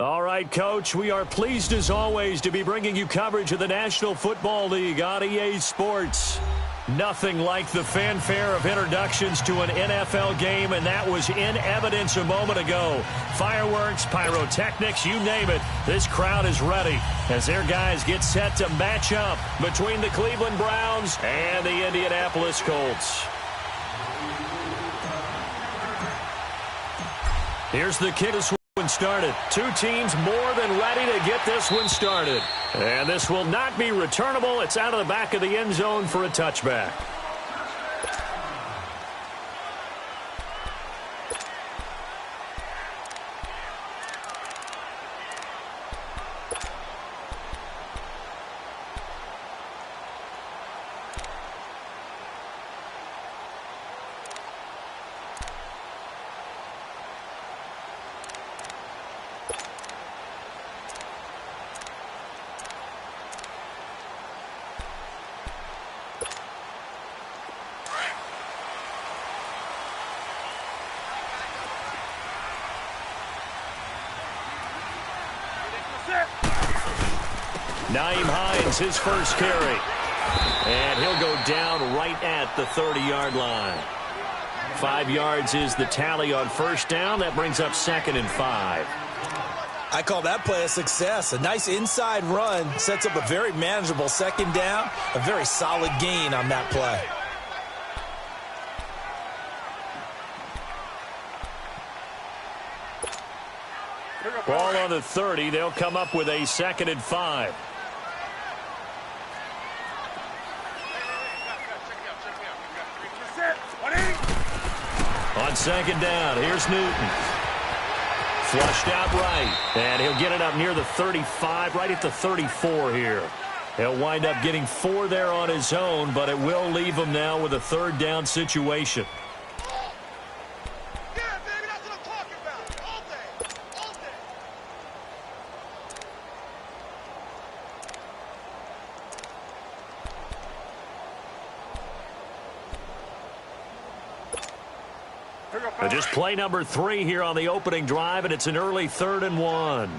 All right, Coach, we are pleased as always to be bringing you coverage of the National Football League on EA Sports. Nothing like the fanfare of introductions to an NFL game, and that was in evidence a moment ago. Fireworks, pyrotechnics, you name it. This crowd is ready as their guys get set to match up between the Cleveland Browns and the Indianapolis Colts. Here's the kick. This one started. Two teams more than ready to get this one started. And this will not be returnable. It's out of the back of the end zone for a touchback. Nyheim Hines, his first carry. And he'll go down right at the 30-yard line. 5 yards is the tally on first down. That brings up 2nd and 5. I call that play a success. A nice inside run sets up a very manageable 2nd down. A very solid gain on that play. Ball on the 30. They'll come up with a 2nd and 5. On 2nd down, here's Newton. Flushed out right, and he'll get it up near the 35, right at the 34 here. He'll wind up getting 4 there on his own, but it will leave him now with a 3rd down situation. Just play number 3 here on the opening drive, and it's an early 3rd and 1.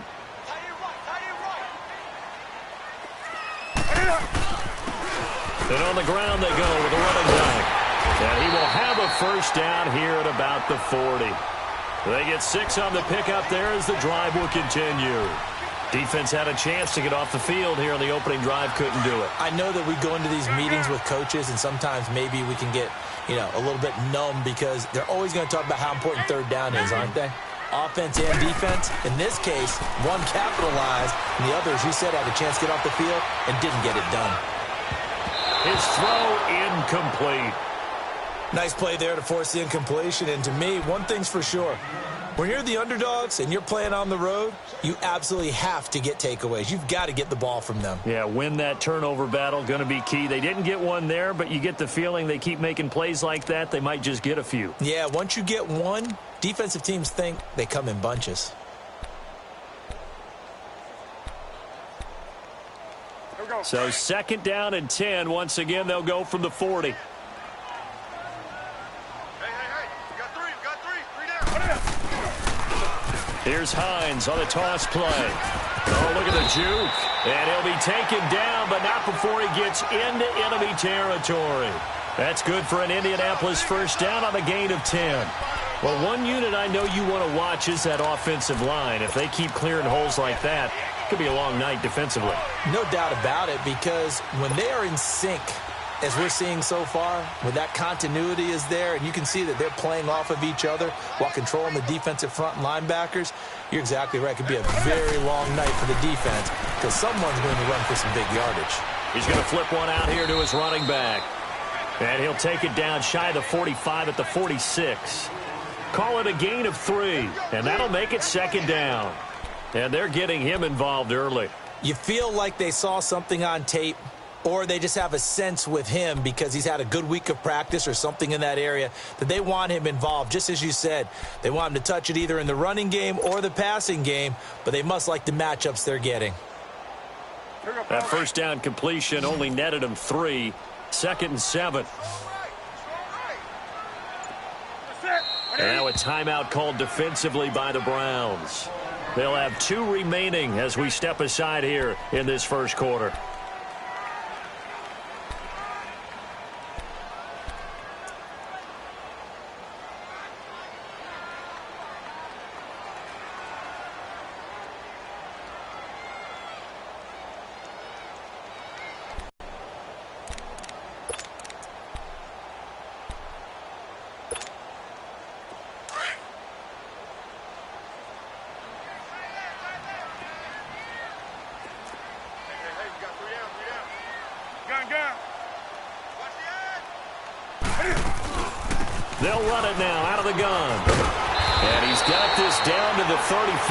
And on the ground they go with a running back. And he will have a first down here at about the 40. They get 6 on the pickup there as the drive will continue. Defense had a chance to get off the field here on the opening drive, couldn't do it. I know that we go into these meetings with coaches, and sometimes maybe we can get, a little bit numb because they're always going to talk about how important 3rd down is, aren't they? Offense and defense. In this case, one capitalized, and the other, as you said, had a chance to get off the field and didn't get it done. His throw incomplete. Nice play there to force the incompletion, and to me, one thing's for sure. When you're the underdogs and you're playing on the road, you absolutely have to get takeaways. You've got to get the ball from them. Yeah, win that turnover battle, going to be key. They didn't get one there, but you get the feeling they keep making plays like that, they might just get a few. Yeah, once you get one, defensive teams think they come in bunches. So 2nd down and 10. Once again, they'll go from the 40. Here's Hines on the toss play. Oh, look at the juke. And he'll be taken down, but not before he gets into enemy territory. That's good for an Indianapolis first down on the gain of 10. Well, one unit I know you want to watch is that offensive line. If they keep clearing holes like that, it could be a long night defensively. No doubt about it, because when they are in sync, as we're seeing so far, when that continuity is there, and you can see that they're playing off of each other while controlling the defensive front linebackers, you're exactly right. It could be a very long night for the defense because someone's going to run for some big yardage. He's going to flip one out here to his running back. And he'll take it down shy of the 45 at the 46. Call it a gain of 3, and that'll make it 2nd down. And they're getting him involved early. You feel like they saw something on tape, or they just have a sense with him because he's had a good week of practice or something in that area that they want him involved. Just as you said, they want him to touch it either in the running game or the passing game, but they must like the matchups they're getting. That first down completion only netted him 3. 2nd and 7. Now a timeout called defensively by the Browns. They'll have 2 remaining as we step aside here in this first quarter. They'll run it now out of the gun. And he's got this down to the 35.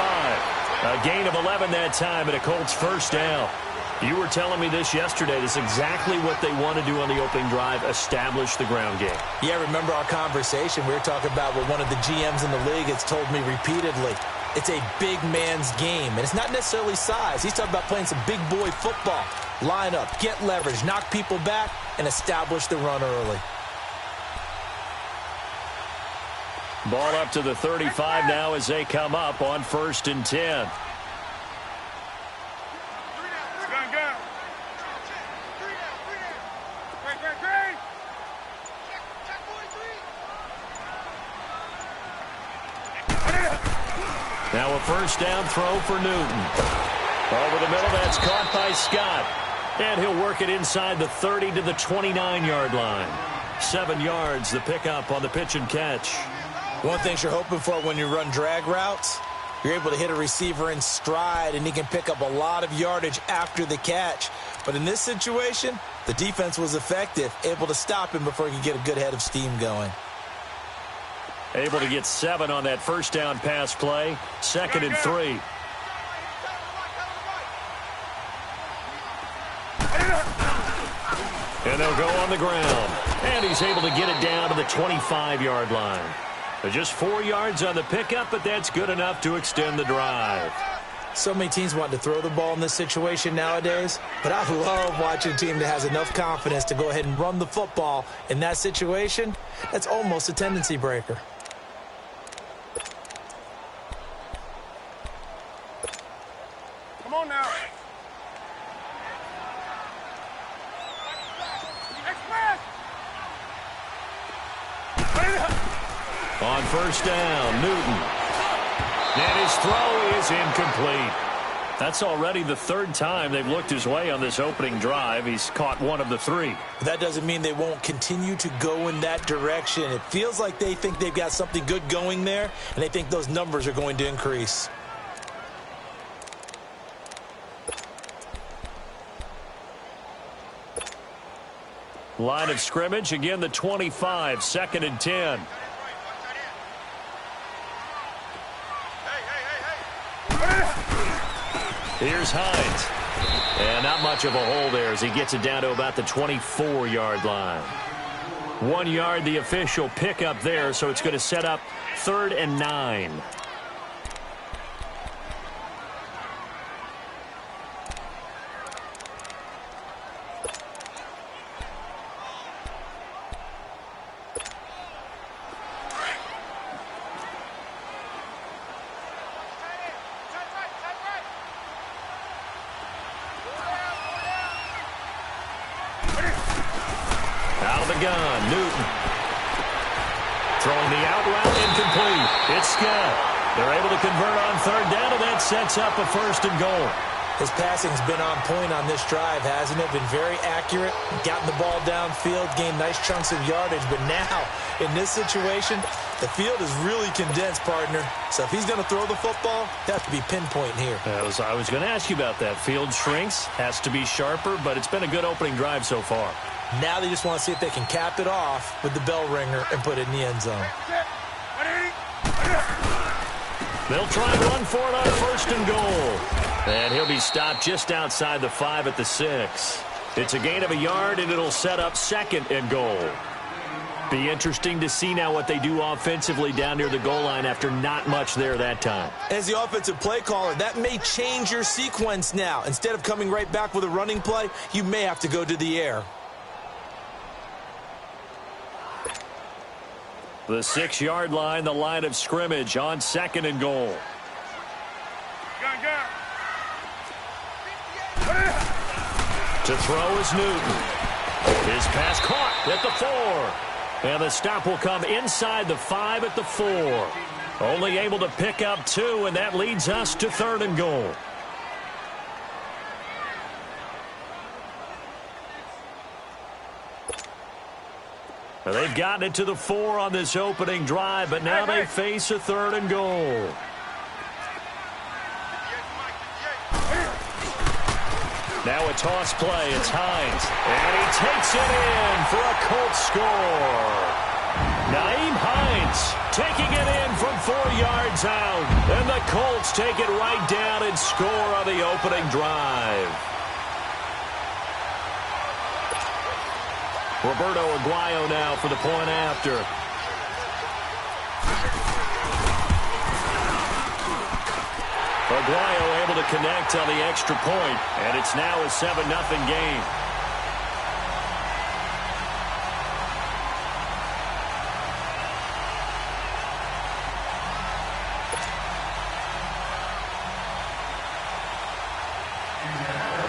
A gain of 11 that time and a Colts first down. You were telling me this yesterday. This is exactly what they want to do on the opening drive, establish the ground game. Yeah, remember our conversation. We were talking about what one of the GMs in the league has told me repeatedly. It's a big man's game, and it's not necessarily size. He's talking about playing some big boy football. Line up, get leverage, knock people back, and establish the run early. Ball up to the 35 now as they come up on 1st and 10. Now a first down throw for Newton. Over the middle, that's caught by Scott. And he'll work it inside the 30 to the 29-yard line. 7 yards, the pickup on the pitch and catch. One thing you're hoping for when you run drag routes, you're able to hit a receiver in stride, and he can pick up a lot of yardage after the catch. But in this situation, the defense was effective, able to stop him before he could get a good head of steam going. Able to get 7 on that first down pass play. 2nd and 3. And they'll go on the ground. And he's able to get it down to the 25-yard line. Just 4 yards on the pickup, but that's good enough to extend the drive. So many teams want to throw the ball in this situation nowadays, but I love watching a team that has enough confidence to go ahead and run the football. In that situation, that's almost a tendency breaker. Come on now. On first down, Newton. And his throw is incomplete. That's already the 3rd time they've looked his way on this opening drive. He's caught 1 of the 3. That doesn't mean they won't continue to go in that direction. It feels like they think they've got something good going there, and they think those numbers are going to increase. Line of scrimmage, again the 25, 2nd and 10. Here's Hines. And not much of a hole there as he gets it down to about the 24-yard line. 1 yard, the official pickup there, so it's going to set up 3rd and 9. Out of the gun, Newton. Throwing the out route, incomplete. It's Scott. They're able to convert on 3rd down, and that sets up a 1st and goal. His passing's been on point on this drive, hasn't it? Been very accurate, gotten the ball downfield, gained nice chunks of yardage. But now, in this situation, the field is really condensed, partner. So if he's going to throw the football, that has to be pinpoint here. I was going to ask you about that. Field shrinks, has to be sharper, but it's been a good opening drive so far. Now they just want to see if they can cap it off with the bell ringer and put it in the end zone. They'll try and run for it on 1st and goal. And he'll be stopped just outside the 5 at the 6. It's a gain of a yard, and it'll set up 2nd and goal. Be interesting to see now what they do offensively down near the goal line after not much there that time. As the offensive play caller, that may change your sequence now. Instead of coming right back with a running play, you may have to go to the air. The 6-yard line, the line of scrimmage on 2nd and goal. To throw is Newton. His pass caught at the 4. And the stop will come inside the 5 at the 4. Only able to pick up 2, and that leads us to 3rd and goal. Well, they've gotten it to the 4 on this opening drive, but now they face a 3rd and goal. Now a toss play. It's Hines. And he takes it in for a Colts score. Nyheim Hines taking it in from 4 yards out. And the Colts take it right down and score on the opening drive. Roberto Aguayo now for the point after. Aguayo able to connect on the extra point, and it's now a 7-0 game.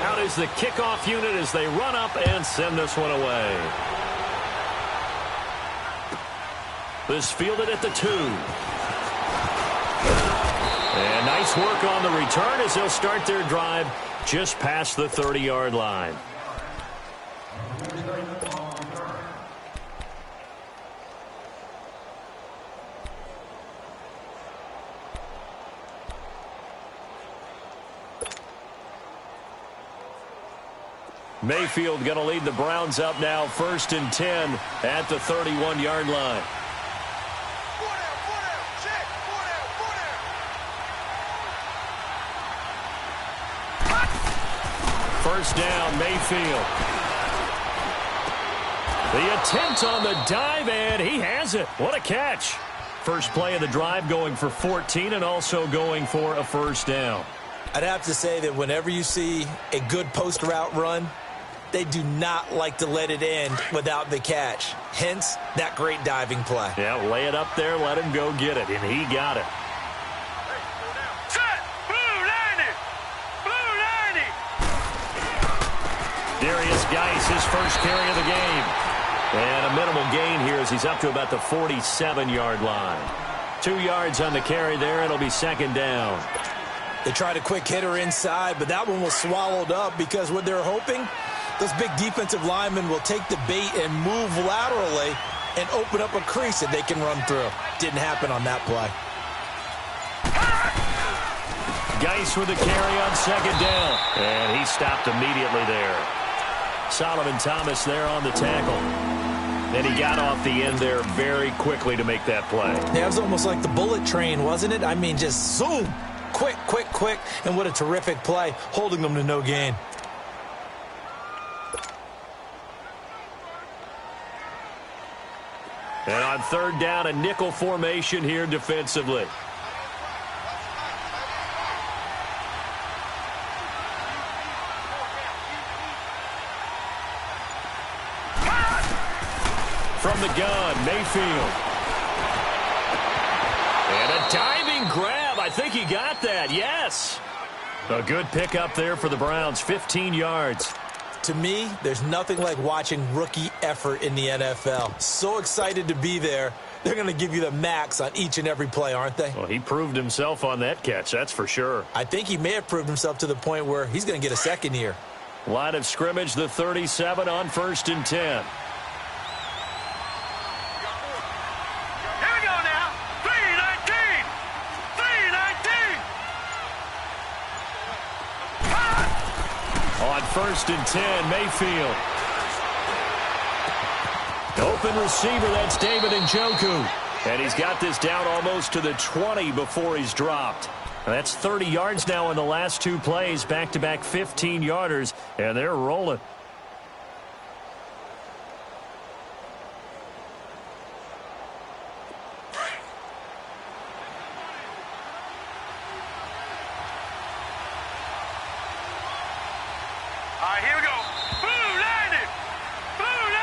Out is the kickoff unit as they run up and send this one away. This fielded at the 2. And nice work on the return as they'll start their drive just past the 30-yard line. Mayfield going to lead the Browns up now, 1st and 10 at the 31-yard line. First down, Mayfield. The attempt on the dive, and he has it. What a catch. First play of the drive going for 14 and also going for a first down. I'd have to say that whenever you see a good post route run, they do not like to let it end without the catch. Hence, that great diving play. Yeah, lay it up there, let him go get it, and he got it. Darius Geis, his first carry of the game. And a minimal gain here as he's up to about the 47-yard line. 2 yards on the carry there. It'll be second down. They tried a quick hitter inside, but that one was swallowed up because what they're hoping, those big defensive linemen will take the bait and move laterally and open up a crease that they can run through. Didn't happen on that play. Geis with the carry on second down. And he stopped immediately there. Solomon Thomas there on the tackle. And he got off the end there very quickly to make that play. Yeah, it was almost like the bullet train, wasn't it? I mean, just zoom. Quick, quick, quick. And what a terrific play, holding them to no gain. And on third down, a nickel formation here defensively. From the gun, Mayfield. And a diving grab. I think he got that. Yes. A good pickup there for the Browns. 15 yards. To me, there's nothing like watching rookie effort in the NFL. So excited to be there. They're going to give you the max on each and every play, aren't they? Well, he proved himself on that catch, that's for sure. I think he may have proved himself to the point where he's going to get a second year. Line of scrimmage, the 37 on 1st and 10. On 1st and 10, Mayfield. Open receiver, that's David Njoku. And he's got this down almost to the 20 before he's dropped. And that's 30 yards now in the last 2 plays, back-to-back 15-yarders, and they're rolling.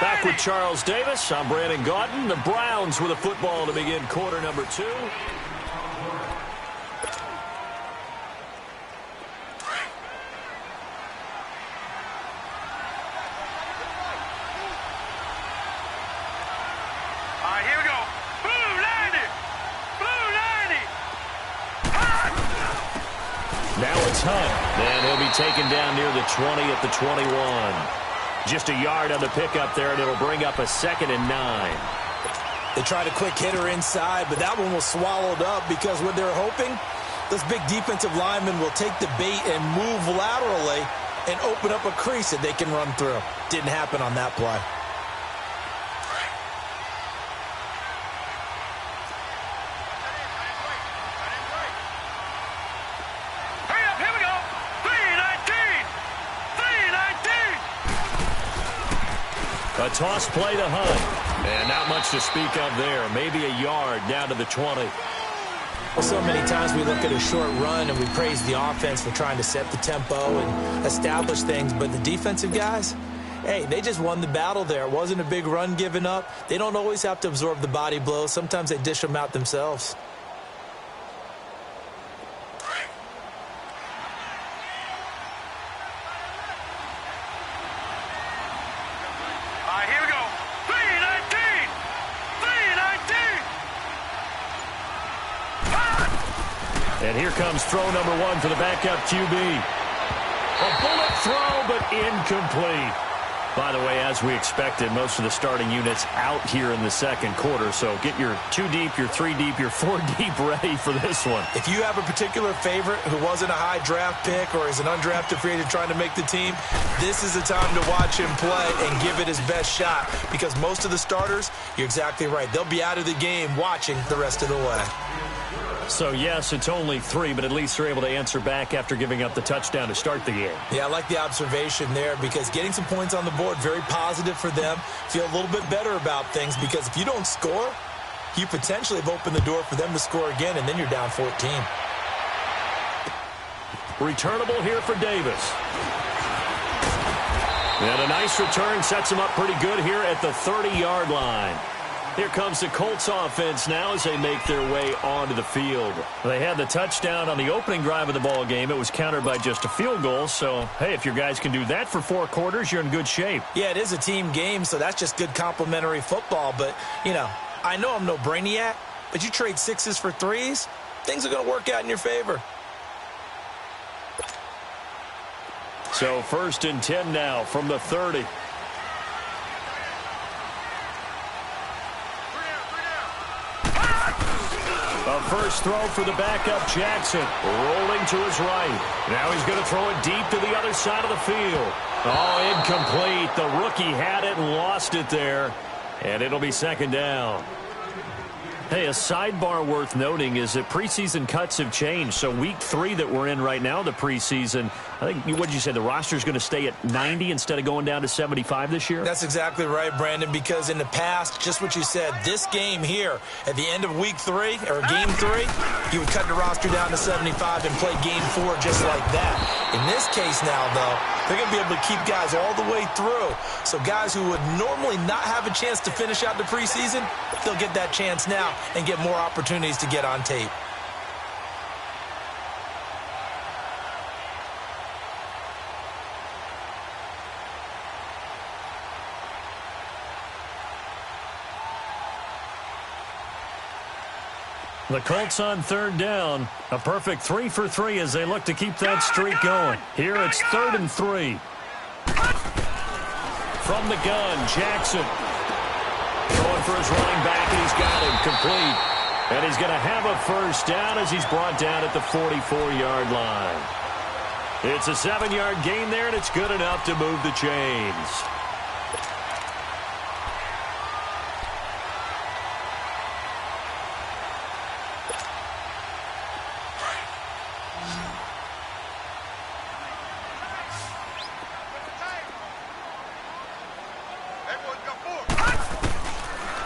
Back with Charles Davis. I'm Brandon Gaudin. The Browns with a football to begin quarter number 2. Hunt. And he'll be taken down near the 20 at the 21. Just a yard on the pickup there, and it'll bring up a 2nd and 9. They tried a quick hitter inside, but that one was swallowed up because what they're hoping, those big defensive linemen will take the bait and move laterally and open up a crease that they can run through. Didn't happen on that play. A toss play to Hunt. And not much to speak of there. Maybe a yard down to the 20. Well, so many times we look at a short run and we praise the offense for trying to set the tempo and establish things. But the defensive guys, hey, they just won the battle there. It wasn't a big run given up. They don't always have to absorb the body blows. Sometimes they dish them out themselves. And here comes throw number 1 for the backup QB. A bullet throw, but incomplete. By the way, as we expected, most of the starting units out here in the second quarter. So get your 2 deep, your 3 deep, your 4 deep ready for this one. If you have a particular favorite who wasn't a high draft pick or is an undrafted free agent trying to make the team, this is the time to watch him play and give it his best shot. Because most of the starters, you're exactly right, they'll be out of the game watching the rest of the way. So, yes, it's only 3, but at least they're able to answer back after giving up the touchdown to start the game. Yeah, I like the observation there because getting some points on the board, very positive for them. Feel a little bit better about things because if you don't score, you potentially have opened the door for them to score again, and then you're down 14. Returnable here for Davis. And a nice return sets him up pretty good here at the 30-yard line. Here comes the Colts offense now as they make their way onto the field. They had the touchdown on the opening drive of the ball game. It was countered by just a field goal. So, hey, if your guys can do that for 4 quarters, you're in good shape. Yeah, it is a team game, so that's just good complimentary football. But, you know, I know I'm no brainiac, but you trade 6s for 3s, things are going to work out in your favor. So 1st and 10 now from the 30. A first throw for the backup, Jackson, rolling to his right. Now he's going to throw it deep to the other side of the field. Oh, incomplete. The rookie had it and lost it there, and it'll be 2nd down. Hey, a sidebar worth noting is that preseason cuts have changed. So week 3 that we're in right now, the preseason, I think, what did you say, the roster's going to stay at 90 instead of going down to 75 this year? That's exactly right, Brandon, because in the past, just what you said, this game here, at the end of week 3, or game 3, you would cut the roster down to 75 and play game 4 just like that. In this case now, though, they're going to be able to keep guys all the way through. So guys who would normally not have a chance to finish out the preseason, they'll get that chance now and get more opportunities to get on tape. The Colts on 3rd down. A perfect 3 for 3 as they look to keep that streak going. Here it's 3rd and 3. From the gun, Jackson. Going for his running back, and he's got him complete. And he's going to have a first down as he's brought down at the 44-yard line. It's a 7-yard gain there, and it's good enough to move the chains.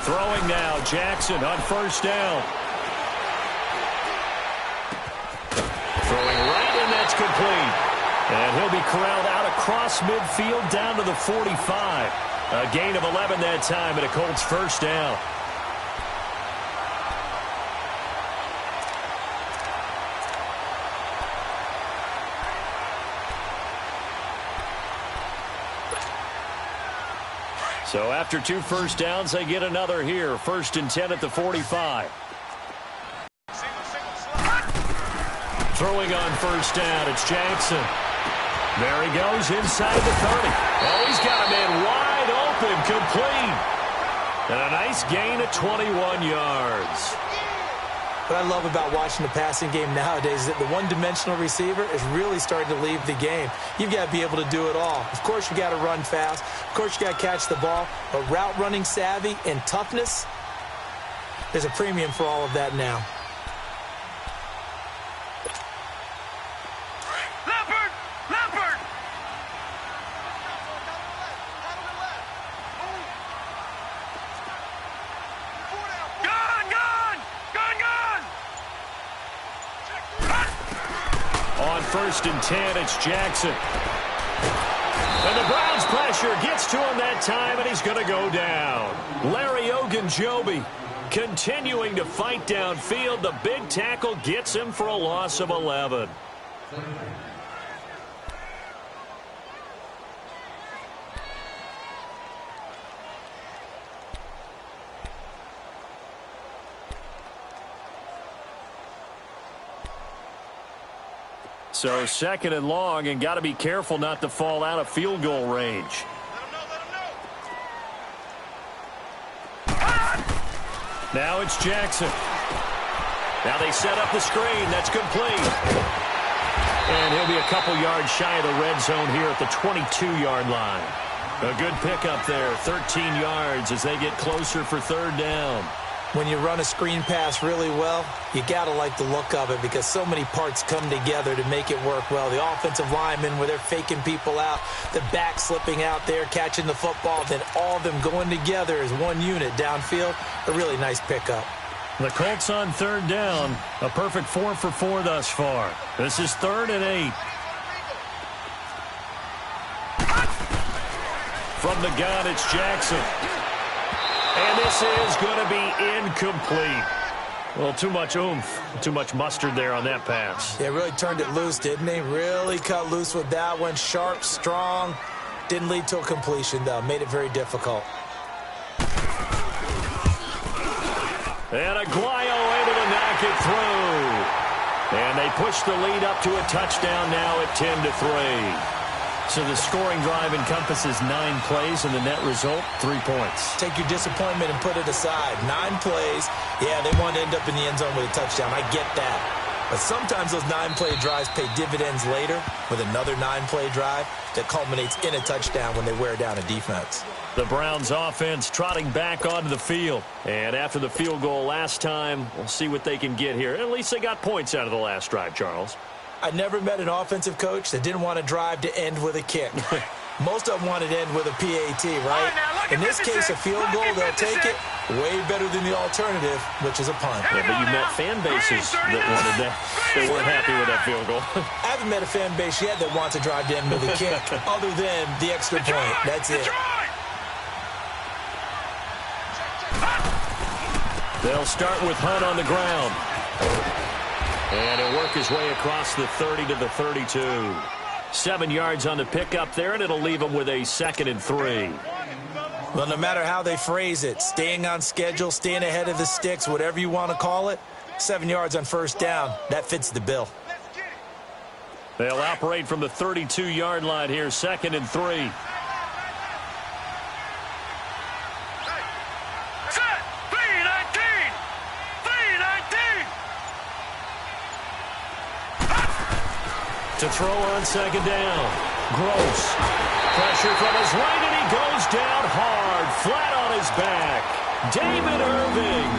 Throwing now, Jackson on 1st down. Throwing right, and that's complete. And he'll be corralled out across midfield down to the 45. A gain of 11 that time, and a Colts 1st down. So after 2 first downs, they get another here. 1st and 10 at the 45. Throwing on first down, it's Jackson. There he goes inside the 30. Oh, he's got a man wide open, complete. And a nice gain of 21 yards. What I love about watching the passing game nowadays is that the one-dimensional receiver is really starting to leave the game. You've got to be able to do it all. Of course, you got to run fast. Of course, you got to catch the ball. But route running savvy and toughness, there's a premium for all of that now. First and 10, it's Jackson. And the Browns pressure gets to him that time, and he's going to go down. Larry Ogunjobi continuing to fight downfield. The big tackle gets him for a loss of 11. So second and long, and got to be careful not to fall out of field goal range. Now it's Jackson. Now they set up the screen. That's complete. And he'll be a couple yards shy of the red zone here at the 22-yard line. A good pickup there, 13 yards as they get closer for third down. When you run a screen pass really well, you got to like the look of it because so many parts come together to make it work well. The offensive linemen, where they're faking people out, the back slipping out there, catching the football, then all of them going together as one unit downfield. A really nice pickup. The Colts on third down. A perfect 4 for 4 thus far. This is 3rd and 8. From the gun, it's Jackson. And this is going to be incomplete. Well, too much oomph, too much mustard there on that pass. Yeah, really turned it loose, didn't he? Really cut loose with that one. Sharp, strong. Didn't lead to a completion, though. Made it very difficult. And Aguayo able to knock it through. And they push the lead up to a touchdown now at 10-3. So the scoring drive encompasses 9 plays, and the net result, 3 points. Take your disappointment and put it aside. 9 plays. Yeah, they want to end up in the end zone with a touchdown. I get that. But sometimes those 9-play drives pay dividends later with another 9-play drive that culminates in a touchdown when they wear down a defense. The Browns offense trotting back onto the field. And after the field goal last time, we'll see what they can get here. At least they got points out of the last drive, Charles. I never met an offensive coach that didn't want to drive to end with a kick. Most of them wanted to end with a PAT, right? In this case, a field goal, they'll take it. Way better than the alternative, which is a punt. Yeah, but you met fan bases that wanted that. They weren't happy with that field goal. I haven't met a fan base yet that wants to drive to end with a kick, other than the extra point. That's it. They'll start with Hunt on the ground. And he'll work his way across the 30 to the 32. 7 yards on the pickup there, and it'll leave him with a 2nd and 3. Well, no matter how they phrase it, staying on schedule, staying ahead of the sticks, whatever you want to call it, 7 yards on first down, that fits the bill. They'll operate from the 32-yard line here, 2nd and 3. To throw on 2nd down. Gross. Pressure from his right, and he goes down hard, flat on his back. David Irving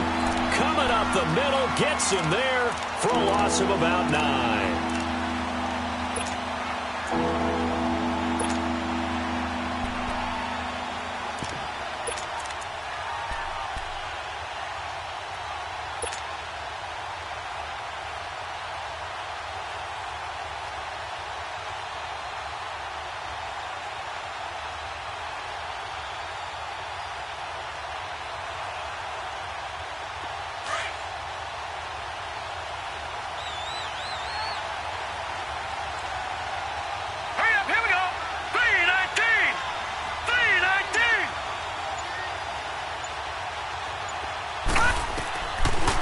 coming up the middle, gets him there for a loss of about 9.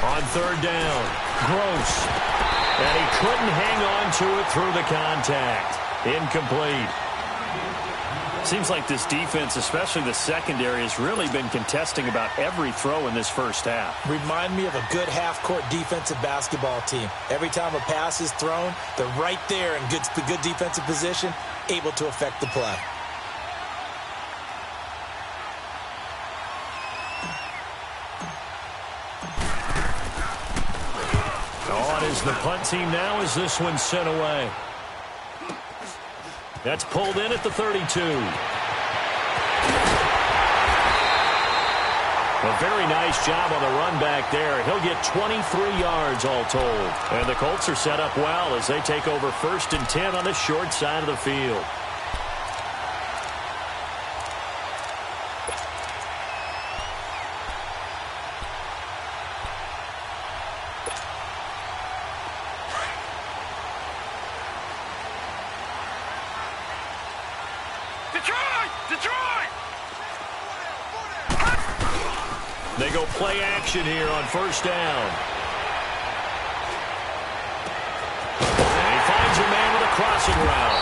On 3rd down, Gross. And he couldn't hang on to it through the contact. Incomplete. Seems like this defense, especially the secondary, has really been contesting about every throw in this first half. Remind me of a good half-court defensive basketball team. Every time a pass is thrown, they're right there in the good defensive position, able to affect the play. On is the punt team now as this one's sent away. That's pulled in at the 32. A very nice job on the run back there. He'll get 23 yards all told. And the Colts are set up well as they take over 1st and 10 on the short side of the field. They go play action here on 1st down. And he finds a man with a crossing route.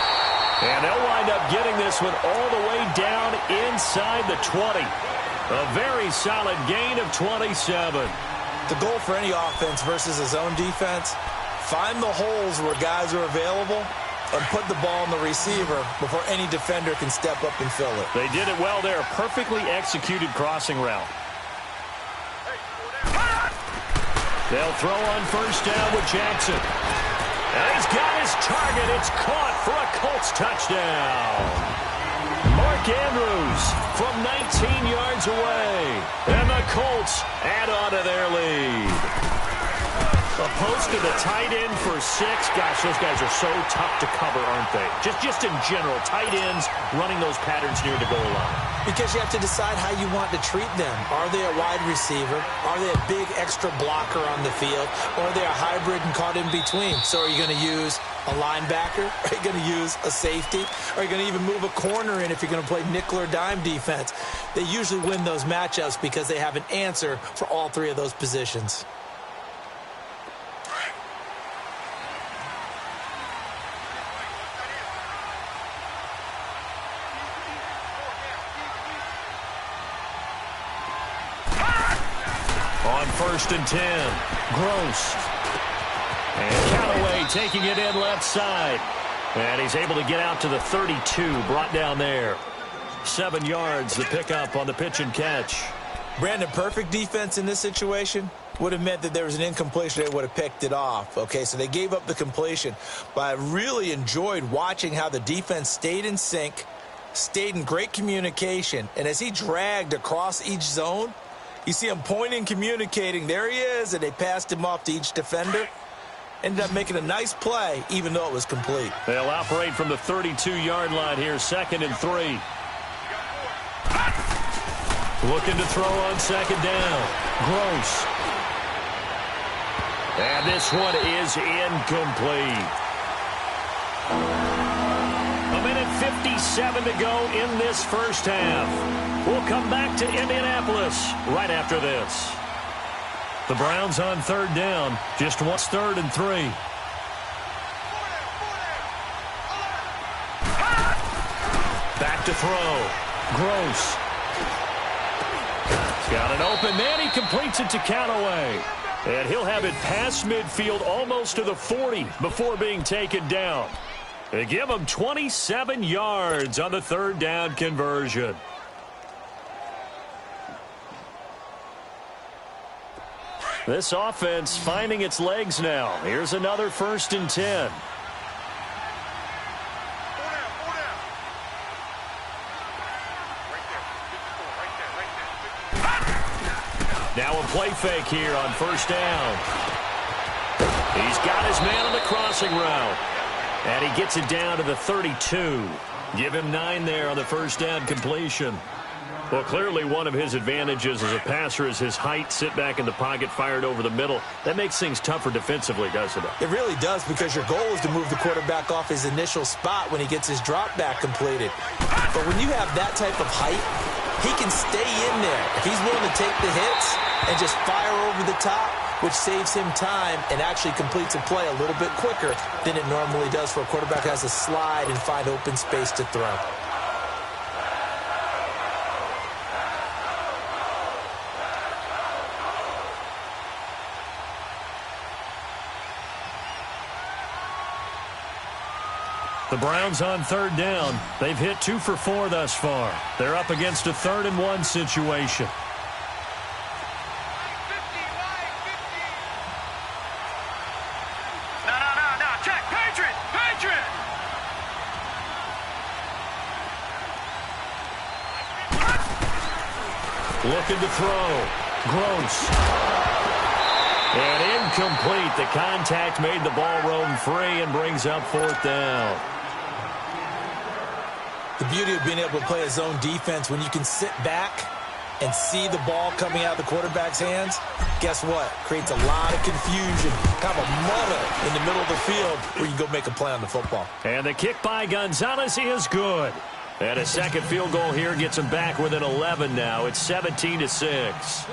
And they'll wind up getting this one all the way down inside the 20. A very solid gain of 27. The goal for any offense versus a zone defense, find the holes where guys are available and put the ball on the receiver before any defender can step up and fill it. They did it well there. Perfectly executed crossing route. They'll throw on 1st down with Jackson. And he's got his target. It's caught for a Colts touchdown. Mark Andrews from 19 yards away. And the Colts add on to their lead. A post to the tight end for 6. Gosh, those guys are so tough to cover, aren't they? Just in general, tight ends running those patterns near the goal line. Because you have to decide how you want to treat them. Are they a wide receiver? Are they a big extra blocker on the field? Or are they a hybrid and caught in between? So are you going to use a linebacker? Are you going to use a safety? Are you going to even move a corner in if you're going to play nickel or dime defense? They usually win those matchups because they have an answer for all 3 of those positions. On 1st and 10, Gross. And Callaway taking it in left side. And he's able to get out to the 32, brought down there. 7 yards, the pickup on the pitch and catch. Brandon, perfect defense in this situation would have meant that there was an incompletion. They would have picked it off. Okay, so they gave up the completion. But I really enjoyed watching how the defense stayed in sync, stayed in great communication. And as he dragged across each zone, you see him pointing, communicating. There he is, and they passed him off to each defender. Ended up making a nice play, even though it was complete. They'll operate from the 32-yard line here, 2nd and 3. Looking to throw on 2nd down. Gross. And this one is incomplete. 1:57 to go in this first half. We'll come back to Indianapolis right after this. The Browns on 3rd down. Just once 3rd and 3. Back to throw. Gross. He's got an open man. He completes it to Callaway. And he'll have it past midfield almost to the 40 before being taken down. They give him 27 yards on the 3rd down conversion. This offense finding its legs now. Here's another 1st and 10. Now a play fake here on 1st down. He's got his man on the crossing route. And he gets it down to the 32. Give him 9 there on the 1st down completion. Well, clearly one of his advantages as a passer is his height. Sit back in the pocket, fired over the middle. That makes things tougher defensively, doesn't it? It really does, because your goal is to move the quarterback off his initial spot when he gets his drop back completed. But when you have that type of height, he can stay in there. If he's willing to take the hits and just fire over the top, which saves him time and actually completes a play a little bit quicker than it normally does for a quarterback who has to slide and find open space to throw. The Browns on third down. They've hit 2 for 4 thus far. They're up against a 3rd-and-1 situation. No. Check. Patriot. Looking to throw. Gross. And incomplete. The contact made the ball roam free and brings up 4th down. The beauty of being able to play a zone defense when you can sit back and see the ball coming out of the quarterback's hands, guess what? Creates a lot of confusion, kind of a muddle in the middle of the field where you can go make a play on the football. And the kick by Gonzalez is good. And a second field goal here gets him back within 11 now. It's 17-6.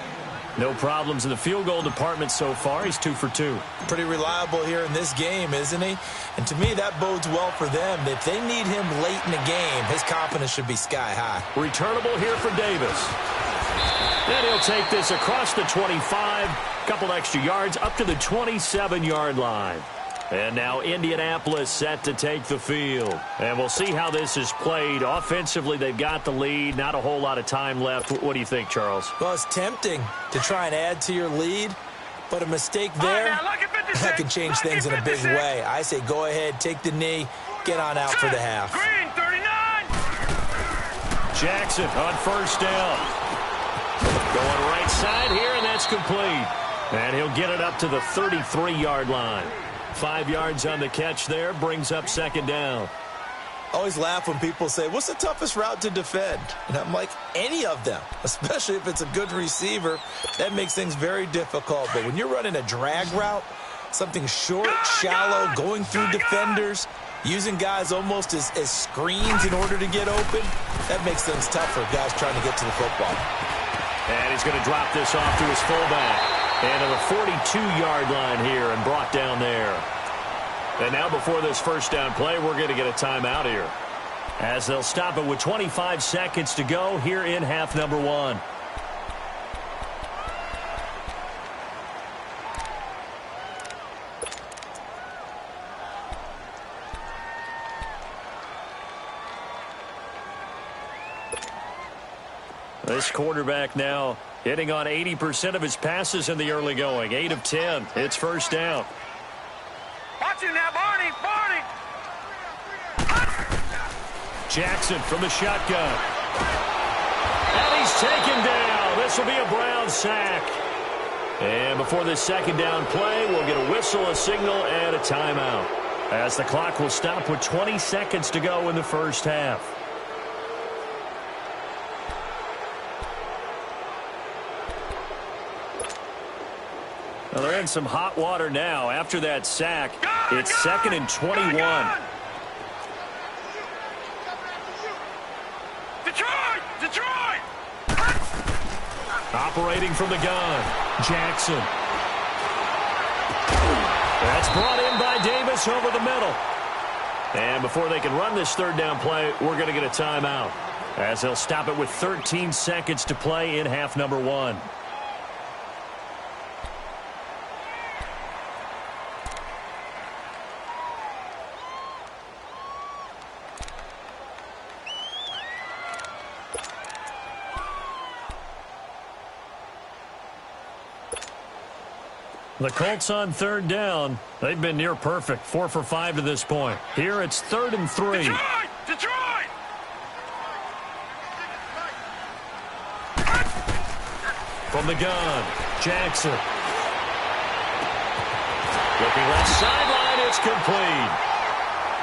No problems in the field goal department so far. He's 2 for 2. Pretty reliable here in this game, isn't he? And to me, that bodes well for them. If they need him late in the game, his confidence should be sky high. Returnable here for Davis. And he'll take this across the 25. Couple extra yards up to the 27-yard line. And now Indianapolis set to take the field. And we'll see how this is played. Offensively, they've got the lead. Not a whole lot of time left. What do you think, Charles? Well, it's tempting to try and add to your lead, but a mistake there, that can change things in a big way. I say go ahead, take the knee, get on out for the half. Green, 39. Jackson on first down. Going right side here, and that's complete. And he'll get it up to the 33-yard line. 5 yards on the catch there, brings up 2nd down. I always laugh when people say, what's the toughest route to defend? And I'm like, any of them, especially if it's a good receiver. That makes things very difficult. But when you're running a drag route, something short, shallow, going through defenders, using guys almost as screens in order to get open, that makes things tough for guys trying to get to the football. And he's going to drop this off to his fullback. And to the 42-yard line here and brought down there. And now before this first down play, we're going to get a timeout here, as they'll stop it with 25 seconds to go here in half number 1. This quarterback now hitting on 80% of his passes in the early going. 8 of 10. It's first down. Watch it now, Barney. Jackson from the shotgun. And he's taken down. This will be a Brown sack. And before this second down play, we'll get a whistle, a signal, and a timeout, as the clock will stop with 20 seconds to go in the first half. Well, they're in some hot water now. After that sack, it's 2nd and 21. Detroit! Operating from the gun, Jackson. That's brought in by Davis over the middle. And before they can run this third down play, we're going to get a timeout, as they'll stop it with 13 seconds to play in half number 1. The Colts on third down. They've been near perfect. 4 for 5 to this point. Here it's 3rd and 3. Detroit! From the gun, Jackson. Looking left sideline, it's complete.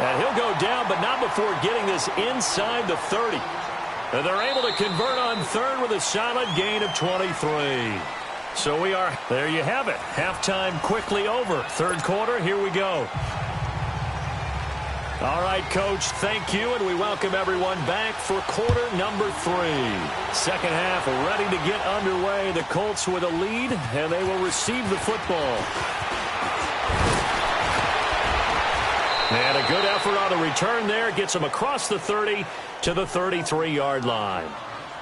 And he'll go down, but not before getting this inside the 30. And they're able to convert on third with a solid gain of 23. So there you have it. Halftime quickly over. Third quarter, here we go. All right, Coach, thank you, and we welcome everyone back for quarter number 3. Second half ready to get underway. The Colts with a lead, and they will receive the football. And a good effort on the return there. Gets them across the 30 to the 33-yard line.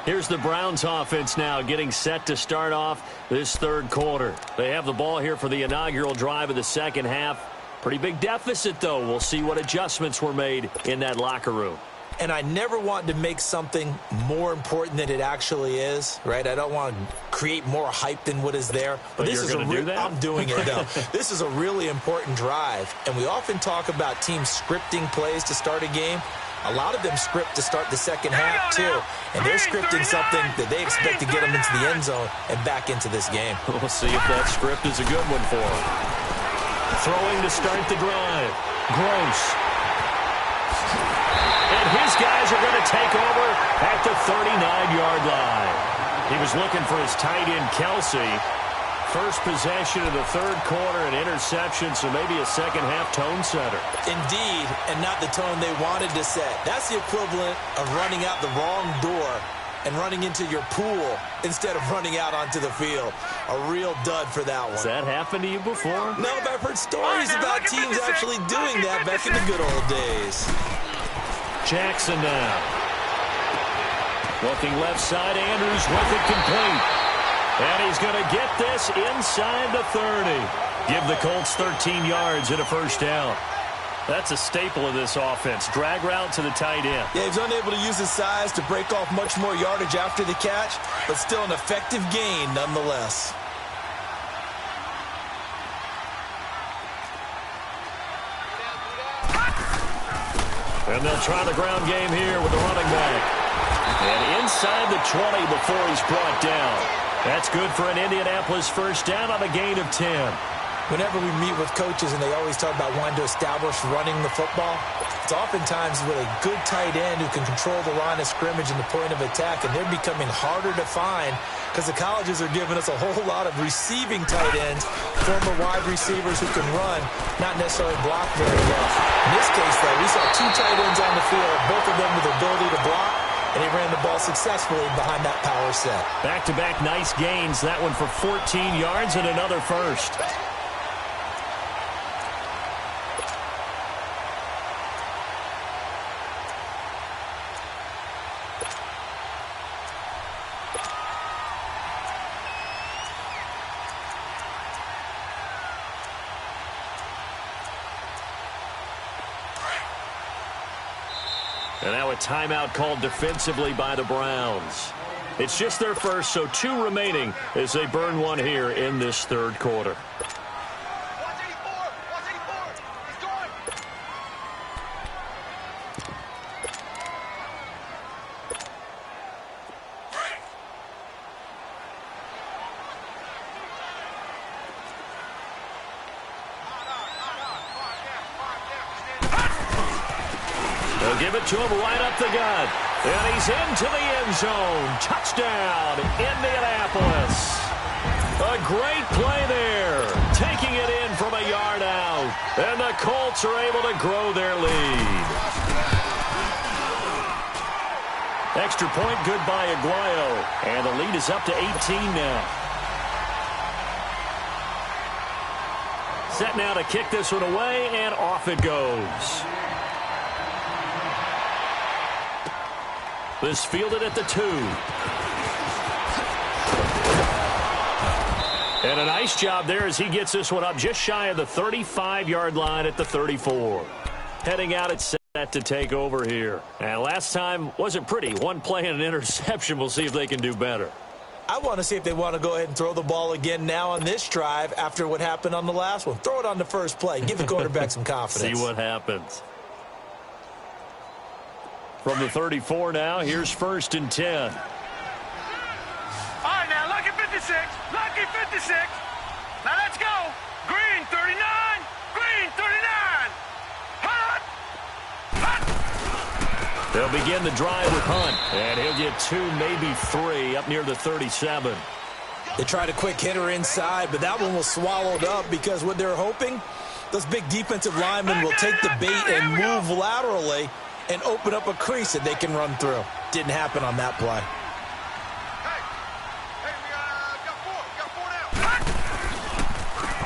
Here's the Browns offense now getting set to start off this third quarter. They have the ball here for the inaugural drive of the second half. Pretty big deficit, though. We'll see what adjustments were made in that locker room. And I never want to make something more important than it actually is, right? I don't want to create more hype than what is there. But this is do that? I'm doing it, though. This is a really important drive. And we often talk about teams scripting plays to start a game. A lot of them script to start the second half, too. And they're scripting something that they expect to get them into the end zone and back into this game. We'll see if that script is a good one for them. Throwing to start the drive. Gross. And his guys are going to take over at the 39-yard line. He was looking for his tight end, Kelsey. First possession of the third quarter, an interception, so maybe a second-half tone setter. Indeed, and not the tone they wanted to set. That's the equivalent of running out the wrong door and running into your pool instead of running out onto the field. A real dud for that one. Has that happened to you before? No, but I've heard stories about teams actually doing that back in the good old days. Jackson now. Looking left side, Andrews with it complete. And he's going to get this inside the 30. Give the Colts 13 yards and a first down. That's a staple of this offense. Drag route to the tight end. Yeah, he's unable to use his size to break off much more yardage after the catch, but still an effective gain nonetheless. And they'll try the ground game here with the running back. And inside the 20 before he's brought down. That's good for an Indianapolis first down on a gain of 10. Whenever we meet with coaches and they always talk about wanting to establish running the football, it's oftentimes with a good tight end who can control the line of scrimmage and the point of attack, and they're becoming harder to find because the colleges are giving us a whole lot of receiving tight ends, former wide receivers who can run, not necessarily block very well. In this case, though, we saw 2 tight ends on the field, both of them with the ability to block, and he ran the ball successfully behind that power set. Back-to-back nice gains. That one for 14 yards and another first. And now a timeout called defensively by the Browns. It's just their first, so 2 remaining as they burn one here in this third quarter. They'll give it to him right up the gut. And he's into the end zone. Touchdown, Indianapolis. A great play there. Taking it in from a yard out. And the Colts are able to grow their lead. Extra point, good by Aguayo. And the lead is up to 18 now. Set now to kick this one away, and off it goes. This fielded at the 2. And a nice job there as he gets this one up just shy of the 35-yard line at the 34. Heading out at set to take over here. And last time wasn't pretty. One play and an interception. We'll see if they can do better. I want to see if they want to go ahead and throw the ball again now on this drive after what happened on the last one. Throw it on the first play. Give the quarterback some confidence. See what happens. From the 34 now, here's 1st and 10. All right, now, lucky 56. Lucky 56. Now, let's go. Green, 39. Green, 39. Hunt. Hunt. They'll begin the drive with Hunt. And he'll get 2, maybe 3, up near the 37. They tried a quick hitter inside, but that one was swallowed up because what they're hoping Those big defensive linemen will take the bait and move laterally and open up a crease that they can run through. Didn't happen on that play.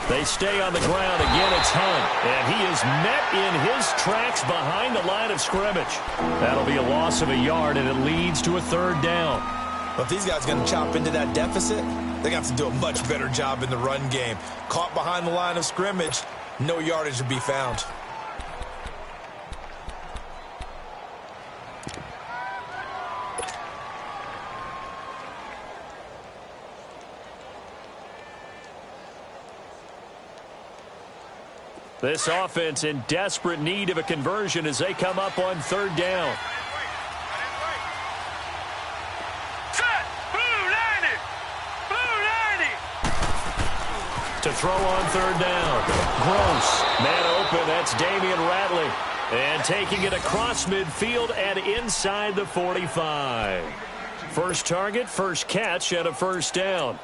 They stay on the ground. Again, it's Hunt. And he is met in his tracks behind the line of scrimmage. That'll be a loss of a yard, and it leads to a third down. But if these guys are going to chop into that deficit, they're going to have to do a much better job in the run game. Caught behind the line of scrimmage, no yardage to be found. This offense in desperate need of a conversion as they come up on third down. Set! Blue 90! Blue 90! To throw on third down. Gross. Man open. That's Damian Ratley. And taking it across midfield and inside the 45. First target, first catch, and a first down.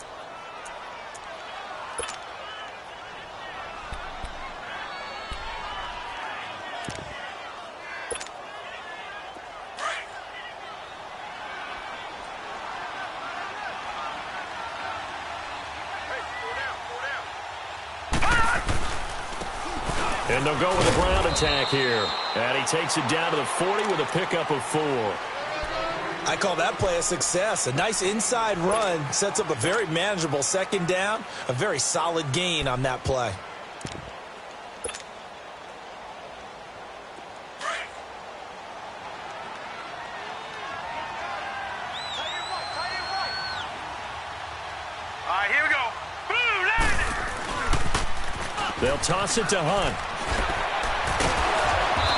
And they'll go with a ground attack here. And he takes it down to the 40 with a pickup of 4. I call that play a success. A nice inside run sets up a very manageable second down. A very solid gain on that play. All right, here we go. Blue 90! They'll toss it to Hunt.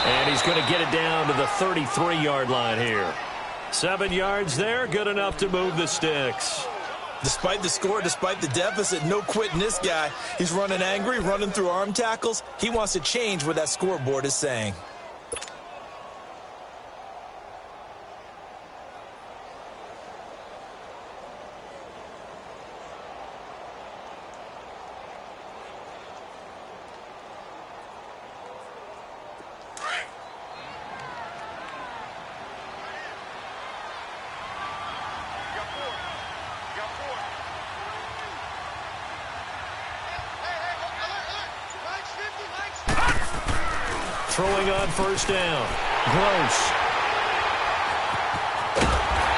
And he's going to get it down to the 33-yard line here. 7 yards there, good enough to move the sticks. Despite the score, despite the deficit, no quitting this guy. He's running angry, running through arm tackles. He wants to change what that scoreboard is saying. Throwing on first down. Gross.